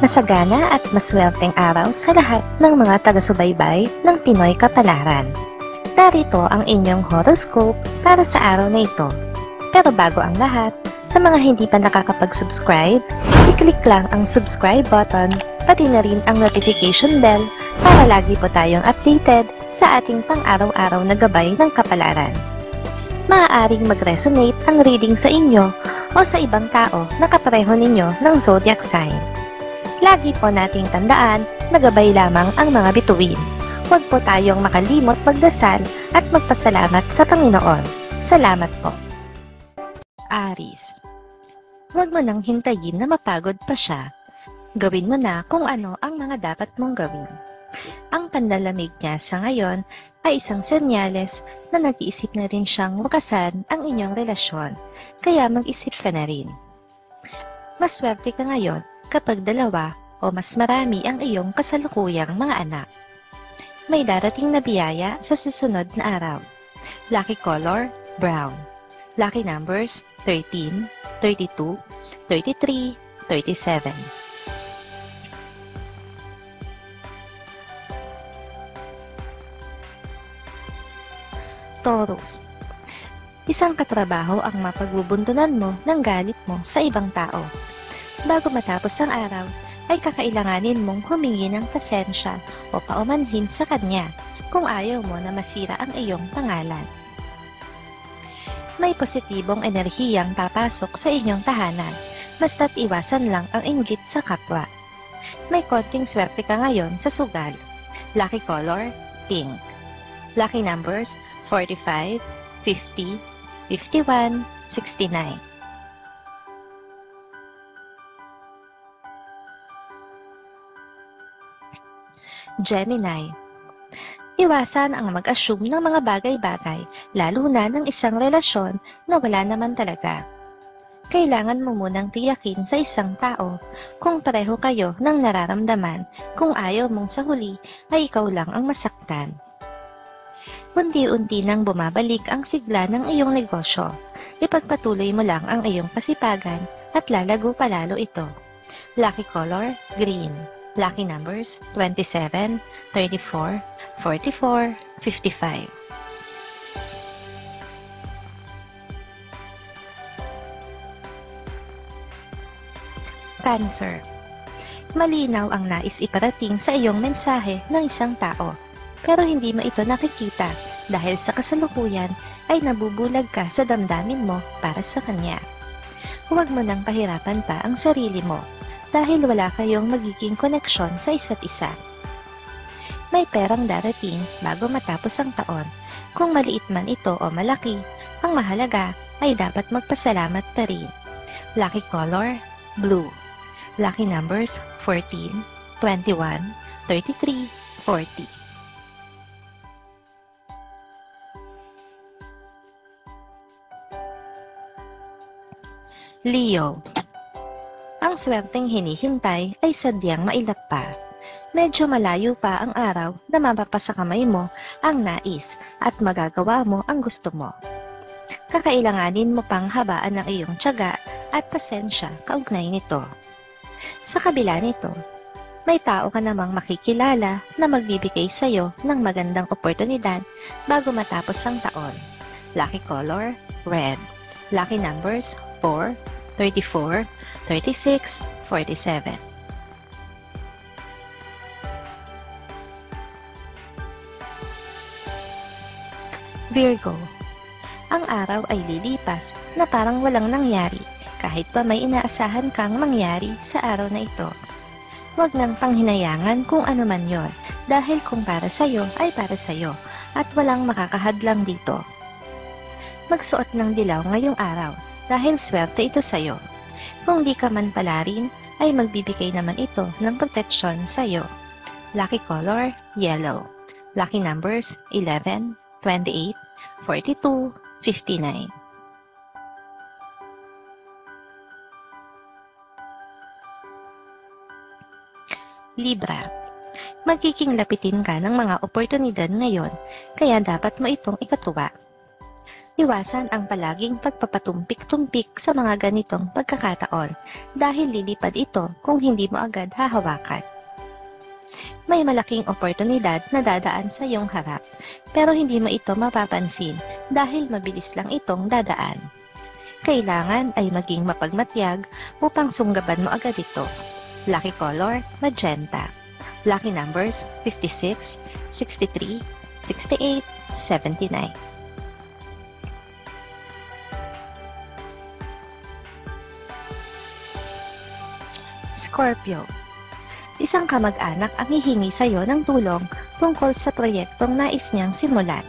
Masagana at maswerteng araw sa lahat ng mga taga-subaybay ng Pinoy Kapalaran. Narito ang inyong horoscope para sa araw na ito. Pero bago ang lahat, sa mga hindi pa nakakapag-subscribe, i-click lang ang subscribe button, pati na rin ang notification bell para lagi po tayong updated sa ating pang-araw-araw na gabay ng kapalaran. Maaaring mag-resonate ang reading sa inyo o sa ibang tao na kapareho ninyo ng zodiac sign. Lagi po nating tandaan na gabay lamang ang mga bituin. Huwag po tayong makalimot magdasal at magpasalamat sa Panginoon. Salamat po. Aries. Huwag mo nang hintayin na mapagod pa siya. Gawin mo na kung ano ang mga dapat mong gawin. Ang panlalamig niya sa ngayon ay isang senyales na nag-iisip na rin siyang wakasan ang inyong relasyon, kaya mag-isip ka na rin. Maswerte ka ngayon kapag dalawa o mas marami ang iyong kasalukuyang mga anak. May darating na biyaya sa susunod na araw. Lucky color, brown. Lucky numbers, 13, 32, 33, 37. Taurus. Isang katrabaho ang mapagbubuntunan mo ng galit mo sa ibang tao. Bago matapos ang araw, ay kakailanganin mong humingi ng pasensya o paumanhin sa kanya kung ayaw mo na masira ang iyong pangalan. May positibong enerhiyang papasok sa inyong tahanan, basta't iwasan lang ang inggit sa kapwa. May konting swerte ka ngayon sa sugal. Lucky color, pink. Lucky numbers, 45, 50, 51, 69. Gemini. Iwasan ang mag-assume ng mga bagay-bagay, lalo na ng isang relasyon na wala naman talaga. Kailangan mo munang tiyakin sa isang tao kung pareho kayo ng nararamdaman, kung ayaw mong sa huli ay ikaw lang ang masaktan. Unti-unti nang bumabalik ang sigla ng iyong negosyo. Ipagpatuloy mo lang ang iyong kasipagan at lalago palalo ito. Lucky color, green. Lucky numbers, 27, 34, 44, 55. Cancer. Malinaw ang nais iparating sa iyong mensahe ng isang tao, pero hindi mo ito nakikita dahil sa kasalukuyan ay nabubulag ka sa damdamin mo para sa kanya. Huwag mo nang pahirapan pa ang sarili mo dahil wala kayong magiging koneksyon sa isa't isa. May perang darating bago matapos ang taon. Kung maliit man ito o malaki, ang mahalaga ay dapat magpasalamat pa rin. Lucky color, blue. Lucky numbers, 14, 21, 33, 40. Leo. Ang swerteng hinihintay ay sadyang mailap pa. Medyo malayo pa ang araw na mapapasa kamay mo ang nais at magagawa mo ang gusto mo. Kakailanganin mo pang habaan ng iyong tiyaga at pasensya kaugnay nito. Sa kabila nito, may tao ka namang makikilala na magbibigay sa iyo ng magandang oportunidad bago matapos ang taon. Lucky color, red. Lucky numbers, 4, 34, 36, 47. Virgo. Ang araw ay lilipas na parang walang nangyari kahit pa may inaasahan kang mangyari sa araw na ito. Huwag nang panghinayangan kung ano man yon dahil kung para sa'yo ay para sa'yo at walang makakahadlang dito. Magsuot ng dilaw ngayong araw dahil swerte ito sa'yo. Kung di ka man palarin, ay magbibigay naman ito ng proteksyon sa'yo. Lucky color, yellow. Lucky numbers, 11, 28, 42, 59. Libra. Magiging lapitin ka ng mga oportunidad ngayon, kaya dapat mo itong ikatuwa. Iwasan ang palaging pagpapatumpik-tumpik sa mga ganitong pagkakataon dahil lilipad ito kung hindi mo agad hahawakan. May malaking oportunidad na dadaan sa iyong harap pero hindi mo ito mapapansin dahil mabilis lang itong dadaan. Kailangan ay maging mapagmatyag upang sunggaban mo agad ito. Lucky color, magenta. Lucky numbers, 56, 63, 68, 79. Scorpio. Isang kamag-anak ang hihingi sa iyo ng tulong tungkol sa proyektong nais niyang simulan.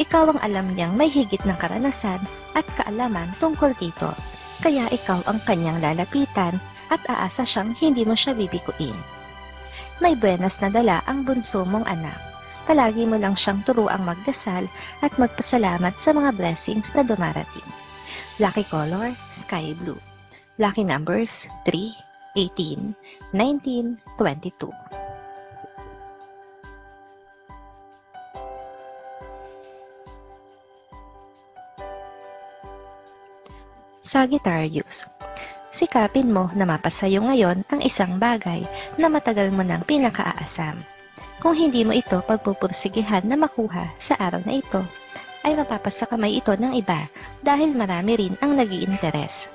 Ikaw ang alam niyang may higit ng karanasan at kaalaman tungkol dito, kaya ikaw ang kanyang lalapitan at aasa siyang hindi mo siya bibikuin. May buenas na dala ang bunso mong anak. Palagi mo lang siyang turuang magdasal at magpasalamat sa mga blessings na dumarating. Lucky color, sky blue. Lucky numbers, 3, 18, 19, 22. Sagittarius. Sikapin mo na mapasayo ngayon ang isang bagay na matagal mo nang pinakaaasam. Kung hindi mo ito pagpupursigihan na makuha sa araw na ito, ay mapapasa kamay ito ng iba dahil marami rin ang nag-iinteres.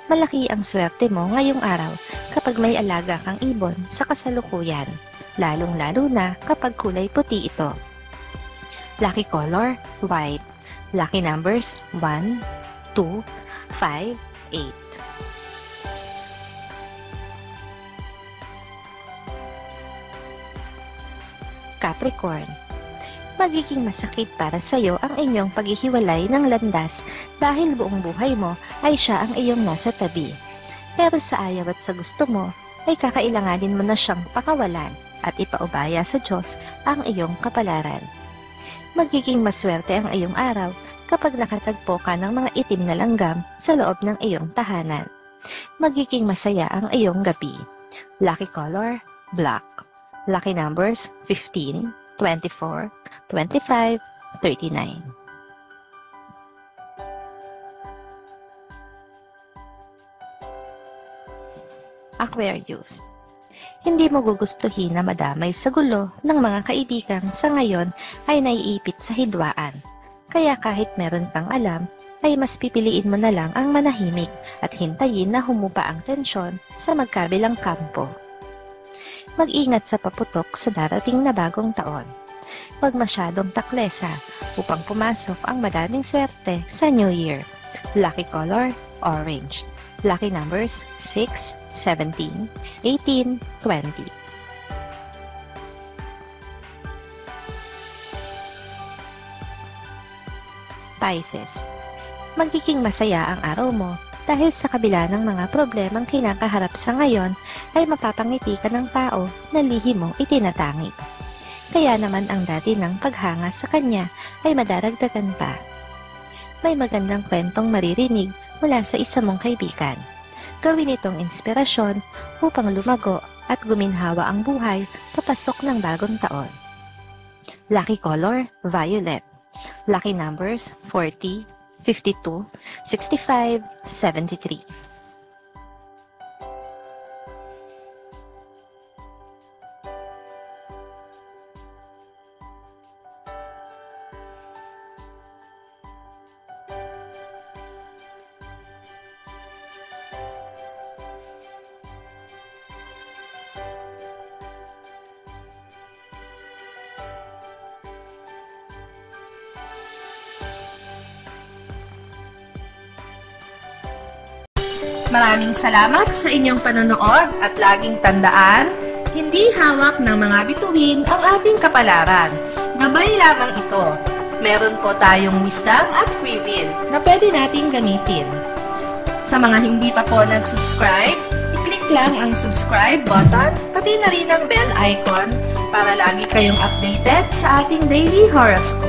Malaki ang swerte mo ngayong araw kapag may alaga kang ibon sa kasalukuyan, lalong-lalo na kapag kulay puti ito. Lucky color, white. Lucky numbers, 1, 2, 5, 8. Capricorn. Magiging masakit para sa iyo ang inyong paghihiwalay ng landas dahil buong buhay mo ay siya ang iyong nasa tabi. Pero sa ayaw at sa gusto mo, ay kakailanganin mo na siyang pakawalan at ipaubaya sa Diyos ang iyong kapalaran. Magiging maswerte ang iyong araw kapag nakatagpo ka ng mga itim na langgam sa loob ng iyong tahanan. Magiging masaya ang iyong gabi. Lucky color, black. Lucky numbers, 15, 24, 25, 39. Aquarius. Hindi mo gugustuhin na madamay sa gulo ng mga kaibigan sa ngayon ay naiipit sa hidwaan. Kaya kahit meron kang alam, ay mas pipiliin mo na lang ang manahimik at hintayin na humupa ang tensyon sa magkabilang kampo. Mag-ingat sa paputok sa darating na bagong taon. Huwag masyadong taklesa upang pumasok ang madaming swerte sa New Year. Lucky color, orange. Lucky numbers, 6, 17, 18, 20. Pisces. Magiging masaya ang araw mo dahil sa kabila ng mga problemang kinakaharap sa ngayon ay mapapangiti ka ng tao na lihim mong itinatangi. Kaya naman ang dati ng paghanga sa kanya ay madaragdagan pa. May magandang kwentong maririnig mula sa isa mong kaibigan. Gawin itong inspirasyon upang lumago at guminhawa ang buhay papasok ng bagong taon. Lucky color, violet. Lucky numbers, 40, 52, 65, 73. Maraming salamat sa inyong panonood at laging tandaan, hindi hawak ng mga bituin ang ating kapalaran. Gabay lamang ito. Meron po tayong wisdom at free will na pwede nating gamitin. Sa mga hindi pa po nag-subscribe, i-click lang ang subscribe button, pati na rin ang bell icon para lagi kayong updated sa ating daily horoscope.